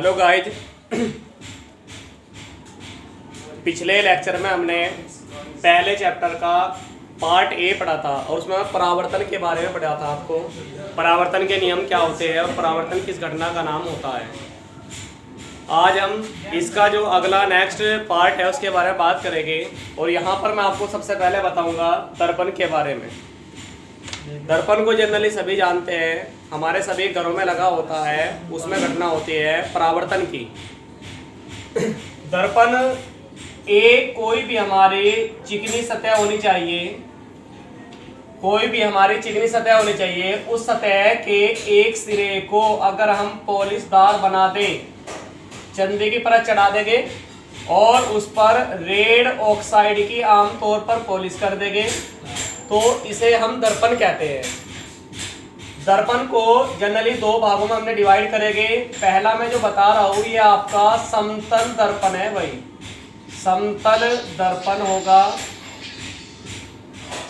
Hello guys, पिछले lecture में हमने पहले चैप्टर का पार्ट ए पढ़ा था और उसमें परावर्तन के बारे में पढ़ा था। आपको परावर्तन के नियम क्या होते हैं और परावर्तन किस घटना का नाम होता है। आज हम इसका जो अगला नेक्स्ट पार्ट है उसके बारे में बात करेंगे। और यहाँ पर मैं आपको सबसे पहले बताऊँगा दर्पण के बारे में। दर्पण को जनरली सभी जानते हैं, हमारे सभी घरों में लगा होता है, उसमें घटना होती है परावर्तन की। दर्पण एक कोई भी हमारी चिकनी सतह होनी चाहिए, कोई भी हमारी चिकनी सतह होनी चाहिए। उस सतह के एक सिरे को अगर हम पॉलिशदार बना दें, चंदे की परत चढ़ा देंगे और उस पर रेड ऑक्साइड की आमतौर पर पॉलिश कर देंगे तो इसे हम दर्पण कहते हैं। दर्पण को जनरली दो भागों में हमने डिवाइड करेंगे। पहला मैं जो बता रहा हूँ ये आपका समतल दर्पण है, भाई समतल दर्पण होगा।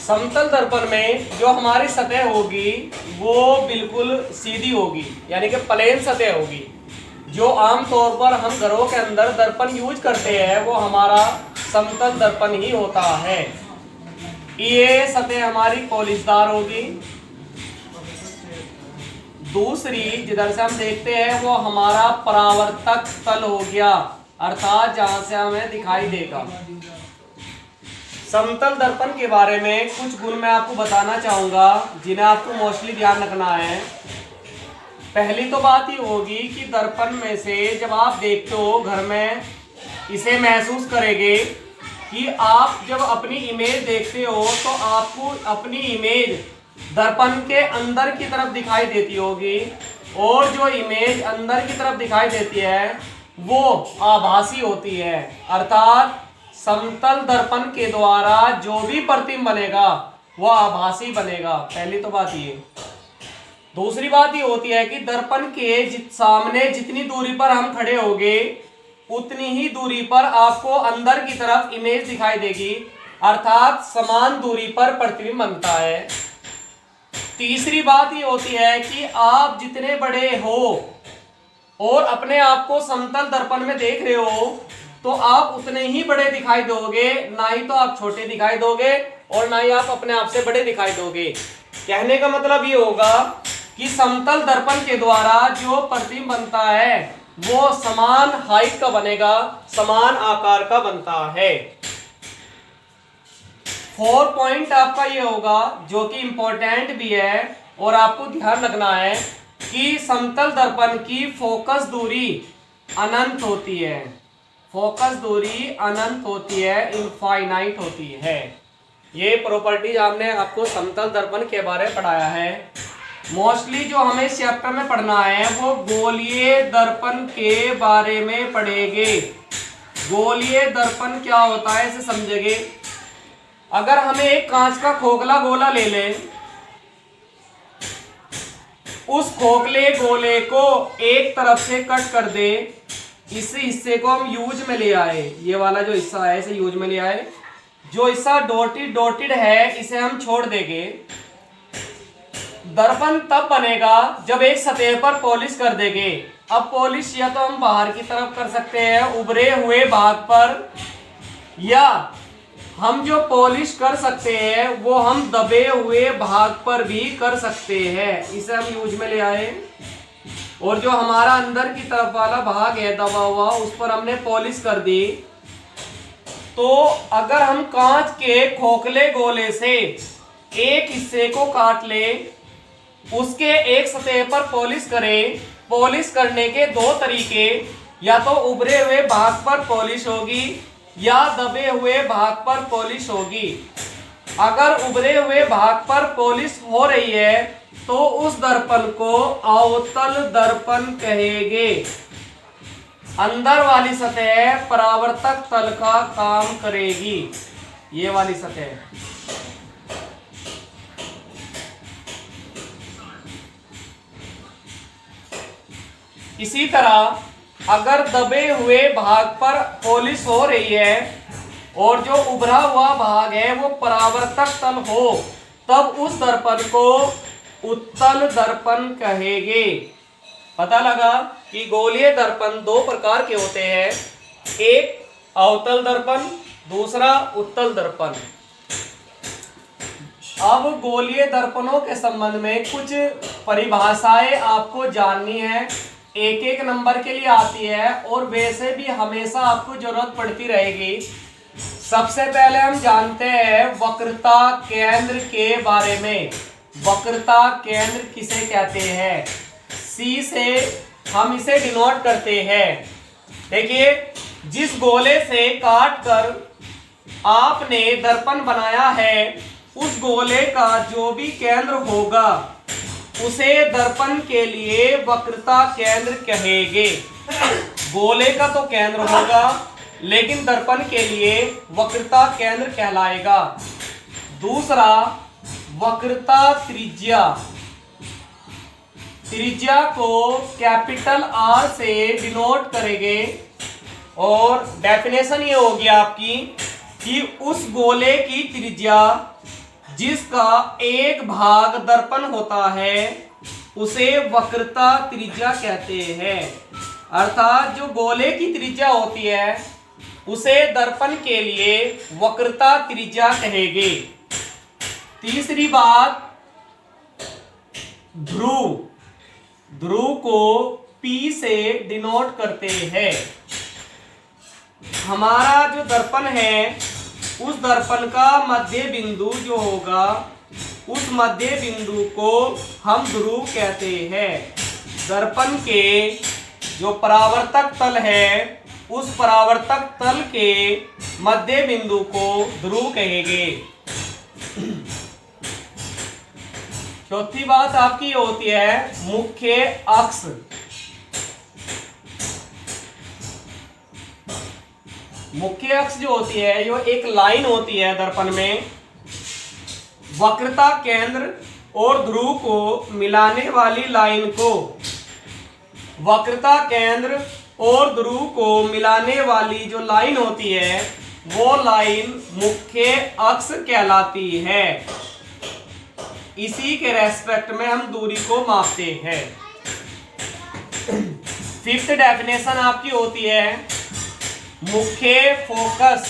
समतल दर्पण में जो हमारी सतह होगी वो बिल्कुल सीधी होगी, यानी कि प्लेन सतह होगी। जो आमतौर पर हम घरों के अंदर दर्पण यूज करते हैं वो हमारा समतल दर्पण ही होता है। ये सतह हमारी पॉलिशदार होगी। दूसरी जिधर से हम देखते हैं वो हमारा परावर्तक तल हो गया, अर्थात जहां से हमें दिखाई देगा। समतल दर्पण के बारे में कुछ गुण मैं आपको बताना चाहूंगा जिन्हें आपको मोस्टली ध्यान रखना है। पहली तो बात ये होगी कि दर्पण में से जब आप देखते हो घर में, इसे महसूस करेंगे कि आप जब अपनी इमेज देखते हो तो आपको अपनी इमेज दर्पण के अंदर की तरफ दिखाई देती होगी, और जो इमेज अंदर की तरफ दिखाई देती है वो आभासी होती है। अर्थात समतल दर्पण के द्वारा जो भी प्रतिबिंब बनेगा वो आभासी बनेगा। पहली तो बात ये। दूसरी बात ये होती है कि दर्पण के सामने जितनी दूरी पर हम खड़े होंगे उतनी ही दूरी पर आपको अंदर की तरफ इमेज दिखाई देगी, अर्थात समान दूरी पर प्रतिबिंब बनता है। तीसरी बात ये होती है कि आप जितने बड़े हो और अपने आप को समतल दर्पण में देख रहे हो तो आप उतने ही बड़े दिखाई दोगे, ना ही तो आप छोटे दिखाई दोगे और ना ही आप अपने आप से बड़े दिखाई दोगे। कहने का मतलब ये होगा कि समतल दर्पण के द्वारा जो प्रतिबिंब बनता है वो समान हाइट का बनेगा, समान आकार का बनता है। 4 पॉइंट आपका ये होगा जो कि इंपॉर्टेंट भी है और आपको ध्यान रखना है कि समतल दर्पण की फोकस दूरी अनंत होती है। फोकस दूरी अनंत होती है, इनफाइनाइट होती है। ये प्रॉपर्टीज हमने आपको समतल दर्पण के बारे में पढ़ाया है। मोस्टली जो हमें इस चैप्टर में पढ़ना है वो गोलीय दर्पण के बारे में पढ़ेंगे। गोलीय दर्पण क्या होता है इसे समझेंगे। अगर हमें एक कांच का खोखला गोला ले लें, उस खोखले गोले को एक तरफ से कट कर दे, इस हिस्से को हम यूज में ले आए, ये वाला जो हिस्सा है इसे यूज में ले आए, जो हिस्सा डॉटेड डॉटेड है इसे हम छोड़ देंगे। दर्पण तब बनेगा जब एक सतह पर पॉलिश कर देंगे। अब पॉलिश या तो हम बाहर की तरफ कर सकते हैं उभरे हुए भाग पर, या हम जो पॉलिश कर सकते हैं वो हम दबे हुए भाग पर भी कर सकते हैं। इसे हम यूज में ले आए और जो हमारा अंदर की तरफ वाला भाग है दबा हुआ उस पर हमने पॉलिश कर दी। तो अगर हम कांच के खोखले गोले से एक हिस्से को काट ले, उसके एक सतह पर पॉलिश करें, पॉलिश करने के दो तरीके, या तो उभरे हुए भाग पर पॉलिश होगी या दबे हुए भाग पर पॉलिश होगी। अगर उभरे हुए भाग पर पॉलिश हो रही है तो उस दर्पण को अवतल दर्पण कहेंगे। अंदर वाली सतह परावर्तक तल का काम करेगी, ये वाली सतह। इसी तरह अगर दबे हुए भाग पर पॉलिश हो रही है और जो उभरा हुआ भाग है वो परावर्तक तल हो, तब उस दर्पण को उत्तल दर्पण कहेंगे। पता लगा कि गोलीय दर्पण दो प्रकार के होते हैं, एक अवतल दर्पण, दूसरा उत्तल दर्पण। अब गोलीय दर्पणों के संबंध में कुछ परिभाषाएं आपको जाननी है, एक एक नंबर के लिए आती है और वैसे भी हमेशा आपको जरूरत पड़ती रहेगी। सबसे पहले हम जानते हैं वक्रता केंद्र के बारे में। वक्रता केंद्र किसे कहते हैं? सी से हम इसे डिनोट करते हैं। देखिए, जिस गोले से काटकर आपने दर्पण बनाया है, उस गोले का जो भी केंद्र होगा उसे दर्पण के लिए वक्रता केंद्र कहेंगे। गोले का तो केंद्र होगा, लेकिन दर्पण के लिए वक्रता केंद्र कहलाएगा। दूसरा, वक्रता त्रिज्या। त्रिज्या को कैपिटल आर से डिनोट करेंगे और डेफिनेशन ये होगी आपकी कि उस गोले की त्रिज्या जिसका एक भाग दर्पण होता है उसे वक्रता त्रिज्या कहते हैं। अर्थात जो गोले की त्रिज्या होती है उसे दर्पण के लिए वक्रता त्रिज्या कहेंगे। तीसरी बात, ध्रुव। ध्रुव को P से डिनोट करते हैं। हमारा जो दर्पण है उस दर्पण का मध्य बिंदु जो होगा, उस मध्य बिंदु को हम ध्रुव कहते हैं। दर्पण के जो परावर्तक तल है उस परावर्तक तल के मध्य बिंदु को ध्रुव कहेंगे। चौथी बात आपकी होती है मुख्य अक्ष। मुख्य अक्ष जो होती है जो एक लाइन होती है दर्पण में, वक्रता केंद्र और ध्रुव को मिलाने वाली लाइन को, वक्रता केंद्र और ध्रुव को मिलाने वाली जो लाइन होती है वो लाइन मुख्य अक्ष कहलाती है। इसी के रेस्पेक्ट में हम दूरी को मापते हैं। फिफ्थ डेफिनेशन आपकी होती है मुख्य फोकस।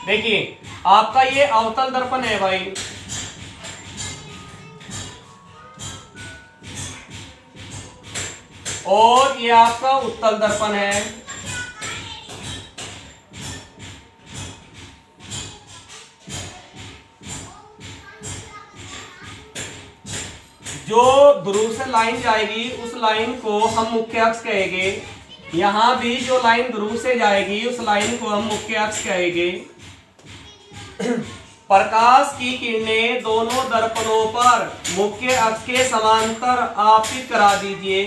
देखिए, आपका ये अवतल दर्पण है भाई, और ये आपका उत्तल दर्पण है। जो ध्रुव से लाइन जाएगी उस लाइन को हम मुख्य अक्ष कहेंगे। यहां भी जो लाइन ध्रुव से जाएगी उस लाइन को हम मुख्य अक्ष कहेंगे। प्रकाश की किरणें दोनों दर्पणों पर मुख्य अक्ष के समांतर आपतित करा दीजिए।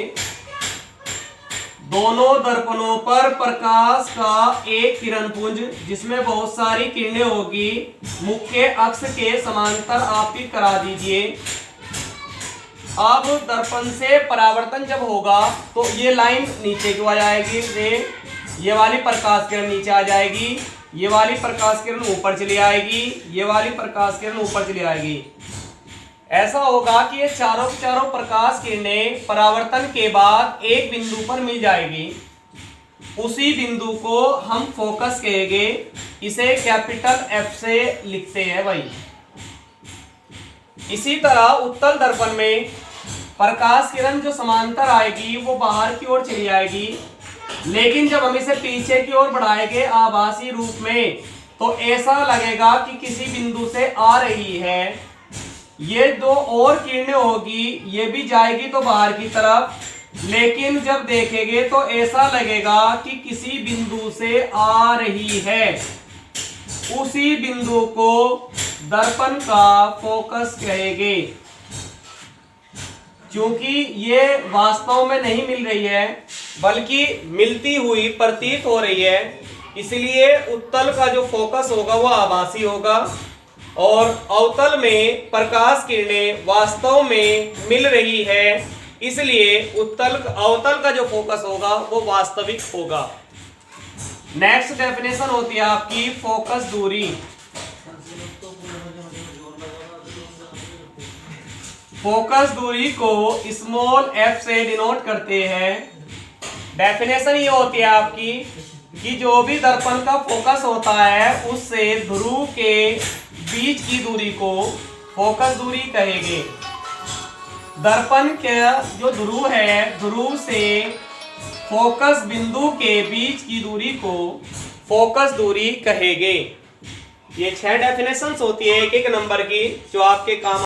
दोनों दर्पणों पर प्रकाश का एक किरण पुंज जिसमें बहुत सारी किरणें होगी मुख्य अक्ष के समांतर आपतित करा दीजिए। अब दर्पण से परावर्तन जब होगा तो ये लाइन नीचे क्यों आ जाएगी, ये वाली प्रकाश किरण नीचे आ जाएगी, ये वाली प्रकाश किरण ऊपर चली आएगी, ये वाली प्रकाश किरण ऊपर चली आएगी। ऐसा होगा कि ये चारों की चारों प्रकाश किरणें परावर्तन के बाद एक बिंदु पर मिल जाएगी। उसी बिंदु को हम फोकस कहेंगे। इसे कैपिटल F से लिखते हैं भाई। इसी तरह उत्तल दर्पण में प्रकाश किरण जो समांतर आएगी वो बाहर की ओर चली आएगी, लेकिन जब हम इसे पीछे की ओर बढ़ाएंगे आभासी रूप में तो ऐसा लगेगा कि किसी बिंदु से आ रही है। ये दो और किरणें होगी, ये भी जाएगी तो बाहर की तरफ, लेकिन जब देखेंगे तो ऐसा लगेगा कि किसी बिंदु से आ रही है। उसी बिंदु को दर्पण का फोकस कहेंगे। क्योंकि ये वास्तव में नहीं मिल रही है बल्कि मिलती हुई प्रतीत हो रही है, इसलिए उत्तल का जो फोकस होगा वो आभासी होगा और अवतल में प्रकाश किरणें वास्तव में मिल रही है, इसलिए अवतल का जो फोकस होगा वो वास्तविक होगा। नेक्स्ट डेफिनेशन होती है आपकी फोकस दूरी। फोकस दूरी को स्मॉल f से डिनोट करते हैं। डेफिनेशन ये होती है आपकी कि जो भी दर्पण का फोकस होता है उससे ध्रुव के बीच की दूरी को फोकस दूरी कहेंगे। दर्पण के जो ध्रुव है, ध्रुव से फोकस बिंदु के बीच की दूरी को फोकस दूरी कहेंगे। ये 6 डेफिनेशंस होती है एक एक नंबर की जो आपके काम